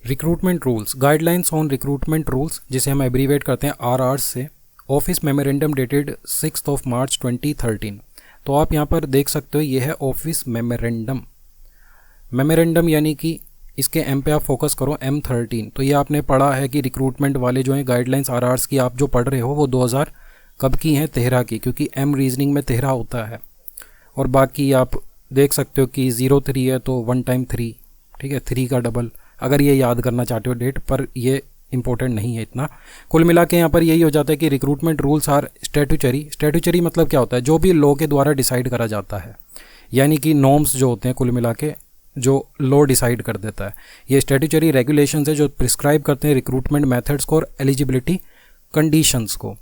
Recruitment rules, guidelines on recruitment rules, जिसे हम abbreviate करते हैं आरआर से, ऑफिस मेमोरेंडम डेटेड 6 मार्च 2013। तो आप यहाँ पर देख सकते हो ये है ऑफिस मेमोरेंडम। मेमोरेंडम यानी कि इसके एम पे आप फोकस करो, M13। तो ये आपने पढ़ा है कि रिक्रूटमेंट वाले जो हैं गाइडलाइंस आरआर्स की आप जो पढ़ रहे हो वो 2000 कब की हैं, 13 की, क्योंकि M रीजनिंग में 13 होता है। और बाकी आप देख सकते हो कि 03 है तो 1 टाइम 3, ठीक है, 3 का डबल, अगर ये याद करना चाहते हो डेट, पर ये इंपॉर्टेंट नहीं है इतना। कुल मिला के यहाँ पर यही हो जाता है कि recruitment rules are statutory. Statutory मतलब क्या होता है, जो भी लॉ के द्वारा डिसाइड करा जाता है, यानी कि नॉर्म्स जो होते हैं कुल मिला के जो लॉ डिसाइड कर देता है। ये स्टैट्यूटरी रेगुलेशंस है जो प्रिस्क्राइब करते हैं रिक्रूटमेंट मेथड्स को और एलिजिबिलिटी कंडीशंस को।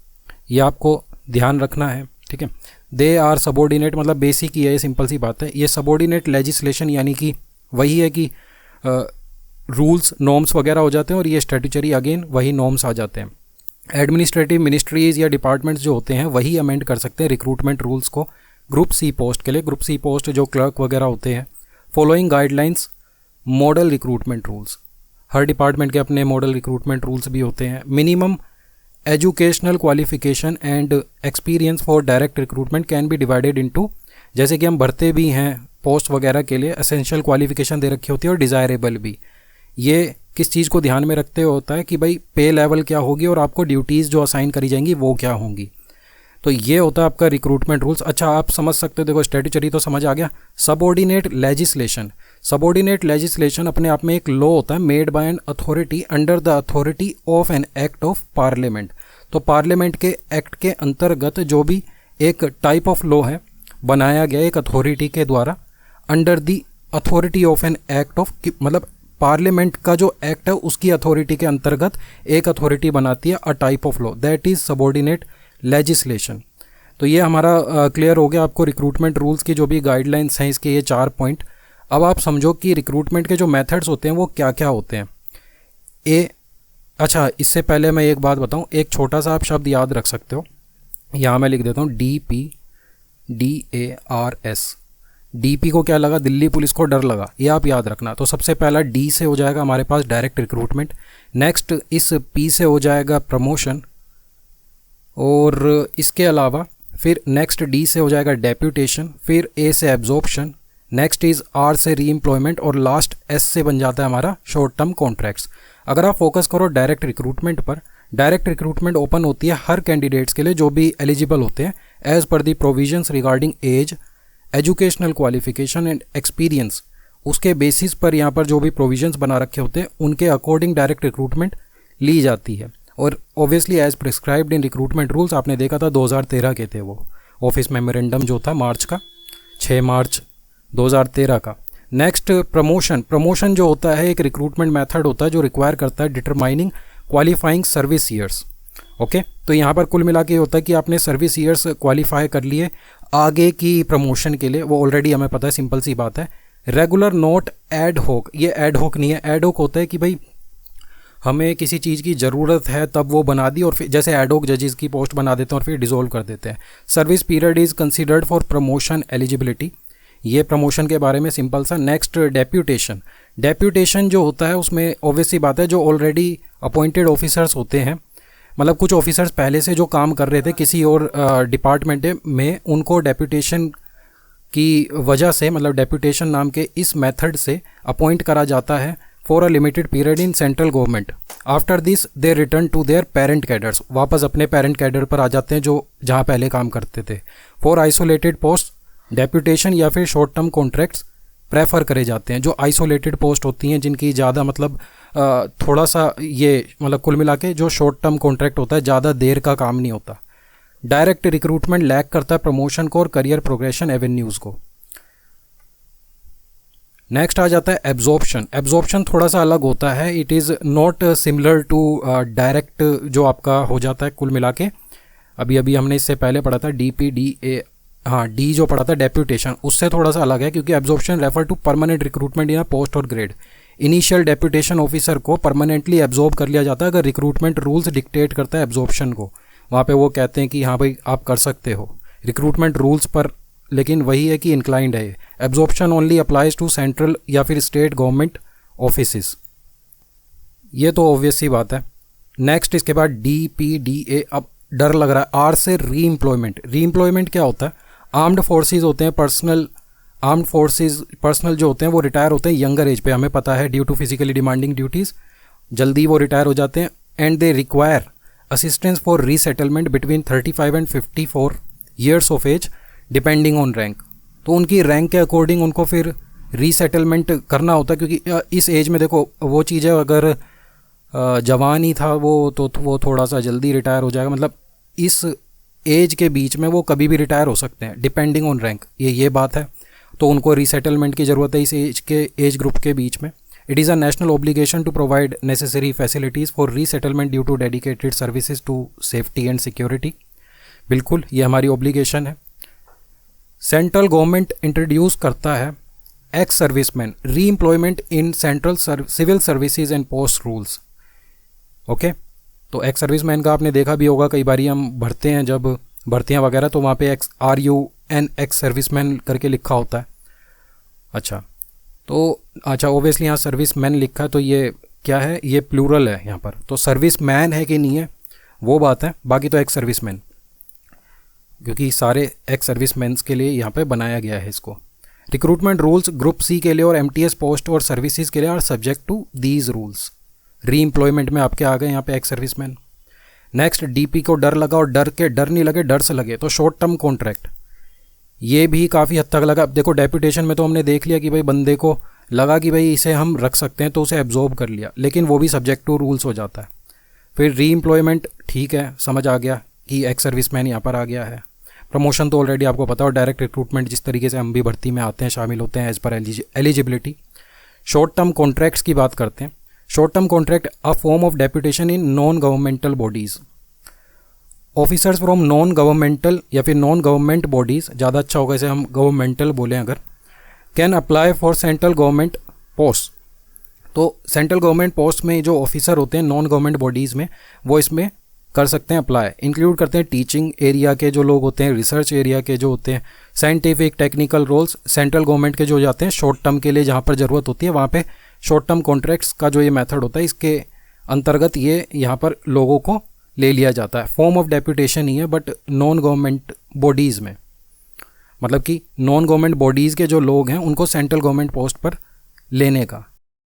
ये आपको ध्यान रखना है, ठीक है। दे आर सबॉर्डिनेट, मतलब बेसिक ही है, सिंपल सी बात है। ये सबॉर्डिनेट लेजिस्लेशन यानी कि वही है कि रूल्स नॉर्म्स वगैरह हो जाते हैं, और ये स्टैट्यूटरी अगेन वही नॉर्म्स आ जाते हैं। एडमिनिस्ट्रेटिव मिनिस्ट्रीज या डिपार्टमेंट्स जो होते हैं वही अमेंड कर सकते हैं रिक्रूटमेंट रूल्स को ग्रुप सी पोस्ट के लिए। ग्रुप सी पोस्ट जो क्लर्क वगैरह होते हैं। Following guidelines model recruitment rules, हर डिपार्टमेंट के अपने मॉडल रिक्रूटमेंट रूल्स भी होते हैं। Minimum educational qualification and experience for direct recruitment can be divided into, जैसे कि हम भरते भी हैं पोस्ट वगैरह के लिए, एसेंशियल क्वालिफिकेशन दे रखी होती है और डिज़ायरेबल भी। ये किस चीज़ को ध्यान में रखते हुए होता है कि भाई पे लेवल क्या होगी और आपको ड्यूटीज़ जो असाइन करी जाएंगी वो क्या होंगी। तो ये होता है आपका रिक्रूटमेंट रूल्स। अच्छा, आप समझ सकते हो, देखो स्टैट्यूटरी तो समझ आ गया। सबऑर्डिनेट लेजिस्लेशन, सबऑर्डिनेट लेजिस्लेशन अपने आप में एक लॉ होता है made by an authority under the authority of an act of parliament. तो पार्लियामेंट के एक्ट के अंतर्गत जो भी एक टाइप ऑफ लॉ है बनाया गया एक अथॉरिटी के द्वारा, under the authority of an act of, मतलब पार्लियामेंट का जो एक्ट है उसकी अथॉरिटी के अंतर्गत एक अथॉरिटी बनाती है a type of law, that is subordinate legislation. तो ये हमारा क्लियर हो गया आपको रिक्रूटमेंट रूल्स की जो भी गाइडलाइंस हैं, इसके ये 4 पॉइंट। अब आप समझो कि रिक्रूटमेंट के जो मेथड्स होते हैं वो क्या क्या होते हैं। अच्छा, इससे पहले मैं एक बात बताऊं, एक छोटा सा आप शब्द याद रख सकते हो, यहाँ मैं लिख देता हूँ DPDARS। DP को क्या लगा, दिल्ली पुलिस को डर लगा, ये आप याद रखना। तो सबसे पहला D से हो जाएगा हमारे पास डायरेक्ट रिक्रूटमेंट। नेक्स्ट इस P से हो जाएगा प्रमोशन, और इसके अलावा फिर नेक्स्ट D से हो जाएगा डेप्यूटेशन, फिर A से एब्जॉर्प्शन, नेक्स्ट इज R से रीएम्प्लॉयमेंट, और लास्ट S से बन जाता है हमारा शॉर्ट टर्म कॉन्ट्रैक्ट्स। अगर आप फोकस करो डायरेक्ट रिक्रूटमेंट पर, डायरेक्ट रिक्रूटमेंट ओपन होती है हर कैंडिडेट्स के लिए जो भी एलिजिबल होते हैं as per the provisions regarding age, educational qualification and experience. उसके बेसिस पर यहाँ पर जो भी प्रोविजंस बना रखे होते हैं उनके अकॉर्डिंग डायरेक्ट रिक्रूटमेंट ली जाती है। और obviously as prescribed in recruitment rules, आपने देखा था 2013 के थे वो ऑफिस मेमोरेंडम जो था मार्च का, 6 मार्च 2013 का। नेक्स्ट प्रमोशन, प्रमोशन जो होता है एक रिक्रूटमेंट मेथड होता है जो रिक्वायर करता है determining qualifying service years. Okay, तो यहाँ पर कुल मिला के होता है कि आपने सर्विस ईयर्स क्वालिफाई कर लिए आगे की प्रमोशन के लिए, वो ऑलरेडी हमें पता है, सिंपल सी बात है। रेगुलर नोट एड होक, ये एड होक नहीं है। एड होक होता है कि भाई हमें किसी चीज़ की ज़रूरत है तब वो बना दी, और फिर जैसे एड होक जजेस की पोस्ट बना देते हैं और फिर डिसॉल्व कर देते हैं। Service period is considered for promotion eligibility, ये प्रमोशन के बारे में सिंपल सा। नेक्स्ट डेप्यूटेशन, डेप्यूटेशन जो होता है उसमें ऑब्वियस सी बात है जो ऑलरेडी अपॉइंटेड ऑफिसर्स होते हैं, मतलब कुछ ऑफिसर्स पहले से जो काम कर रहे थे किसी और डिपार्टमेंट में, उनको डेप्यूटेशन की वजह से, मतलब डेप्यूटेशन नाम के इस मेथड से अपॉइंट करा जाता है for a limited period in central government. After this they return to their parent cadres, वापस अपने पेरेंट कैडर पर आ जाते हैं जो जहाँ पहले काम करते थे। फॉर आइसोलेटेड पोस्ट डेप्यूटेशन या फिर शॉर्ट टर्म कॉन्ट्रैक्ट्स प्रेफर करे जाते हैं, जो आइसोलेटेड पोस्ट होती हैं जिनकी ज़्यादा मतलब थोड़ा सा ये मतलब कुल मिला के जो शॉर्ट टर्म कॉन्ट्रैक्ट होता है ज़्यादा देर का काम नहीं होता। डायरेक्ट रिक्रूटमेंट लैक करता है प्रमोशन को और करियर प्रोग्रेशन एवेन्यूज़ को। नेक्स्ट आ जाता है एब्जॉर्प्शन। एब्जॉर्प्शन थोड़ा सा अलग होता है, it is not similar to direct जो आपका हो जाता है कुल मिला के। अभी हमने इससे पहले पढ़ा था DPDA, हाँ D जो पढ़ा था डेप्यूटेशन, उससे थोड़ा सा अलग है क्योंकि absorption refer to permanent recruitment in post और ग्रेड। इनिशियल डेप्यूटेशन ऑफिसर को परमानेंटली एब्जॉर्ब कर लिया जाता है अगर रिक्रूटमेंट रूल्स डिक्टेट करता है एब्जॉर्प्शन को। वहाँ पे वो कहते हैं कि हाँ भाई आप कर सकते हो रिक्रूटमेंट रूल्स पर, लेकिन वही है कि इंक्लाइंड है। Absorption only applies to central या फिर स्टेट गवर्नमेंट ऑफिसेस। ये तो ऑब्वियस सी बात है। नेक्स्ट इसके बाद DPDA, अब डर लग रहा है। आर से री एम्प्लॉयमेंट क्या होता है? आर्म्ड फोर्सेस होते हैं, आर्म्ड फोर्सेस पर्सनल जो होते हैं वो रिटायर होते हैं यंगर एज पे, हमें पता है, due to physically demanding duties जल्दी वो रिटायर हो जाते हैं। And they require assistance for resettlement between 35 and 54 years of age depending on rank. तो उनकी रैंक के अकॉर्डिंग उनको फिर रीसेटलमेंट करना होता है, क्योंकि इस एज में देखो वो चीज़ें अगर जवान ही था वो तो वो थोड़ा सा जल्दी रिटायर हो जाएगा, मतलब इस एज के बीच में वो कभी भी रिटायर हो सकते हैं डिपेंडिंग ऑन रैंक, ये बात है। तो उनको रीसेटलमेंट की ज़रूरत है इस एज ग्रुप के बीच में। It is a national obligation to provide necessary facilities for resettlement due to dedicated services to safety and security. बिल्कुल ये हमारी ऑब्लिगेशन है। सेंट्रल गवर्नमेंट इंट्रोड्यूस करता है ex serviceman re employment in central civil services and post rules. Okay, तो ex serviceman का आपने देखा भी होगा, कई बारी हम भरते हैं जब भर्तियाँ वगैरह तो वहाँ पे RUN एक्स सर्विसमैन करके लिखा होता है। अच्छा ओबियसली यहाँ सर्विसमैन लिखा है, तो ये क्या है? ये प्लूरल है यहाँ पर, तो सर्विसमैन है कि नहीं है वो बात है, बाकी तो एक्स सर्विसमैन, क्योंकि सारे एक्स सर्विसमैन के लिए यहाँ पे बनाया गया है इसको। रिक्रूटमेंट रूल्स ग्रुप C के लिए और MTS पोस्ट और सर्विसेज के लिए are subject to these rules. Re employment में आपके आ गए यहाँ पे एक्स सर्विसमैन। नेक्स्ट, DP को डर लगा और डर नहीं लगे, डर से लगे, तो शॉर्ट टर्म कॉन्ट्रैक्ट, ये भी काफ़ी हद तक लगा। अब देखो डेप्यूटेशन में तो हमने देख लिया कि भाई बंदे को लगा कि भाई इसे हम रख सकते हैं तो उसे एब्जॉर्ब कर लिया, लेकिन वो भी सब्जेक्ट टू रूल्स हो जाता है। फिर री एम्प्लॉयमेंट, ठीक है, समझ आ गया कि एक्स सर्विसमैन यहाँ पर आ गया है। प्रमोशन तो ऑलरेडी आपको पता, और डायरेक्ट रिक्रूटमेंट जिस तरीके से हम भी भर्ती में आते हैं, शामिल होते हैं एज पर एलिजिबिलिटी। शॉर्ट टर्म कॉन्ट्रैक्ट्स की बात करते हैं। Short term contract a form of deputation in non governmental bodies. Officers from non governmental या फिर नॉन गवर्नमेंट बॉडीज़, ज़्यादा अच्छा होगा इसे हम गवर्नमेंटल बोलें अगर, can apply for central government post. तो सेंट्रल गवर्नमेंट पोस्ट में जो ऑफिसर होते हैं नॉन गवर्नमेंट बॉडीज़ में, वो इसमें कर सकते हैं अप्लाई। इंक्लूड करते हैं टीचिंग एरिया के जो लोग होते हैं, रिसर्च एरिया के जो होते हैं, scientific technical roles central government के जो जाते हैं शॉर्ट टर्म के लिए, जहाँ पर ज़रूरत होती है वहाँ पे शॉर्ट टर्म कॉन्ट्रैक्ट्स का जो ये मेथड होता है, इसके अंतर्गत ये यहाँ पर लोगों को ले लिया जाता है। फॉर्म ऑफ डेप्यूटेशन ही है, बट नॉन गवर्नमेंट बॉडीज़ में, मतलब कि नॉन गवर्नमेंट बॉडीज़ के जो लोग हैं उनको सेंट्रल गवर्नमेंट पोस्ट पर लेने का,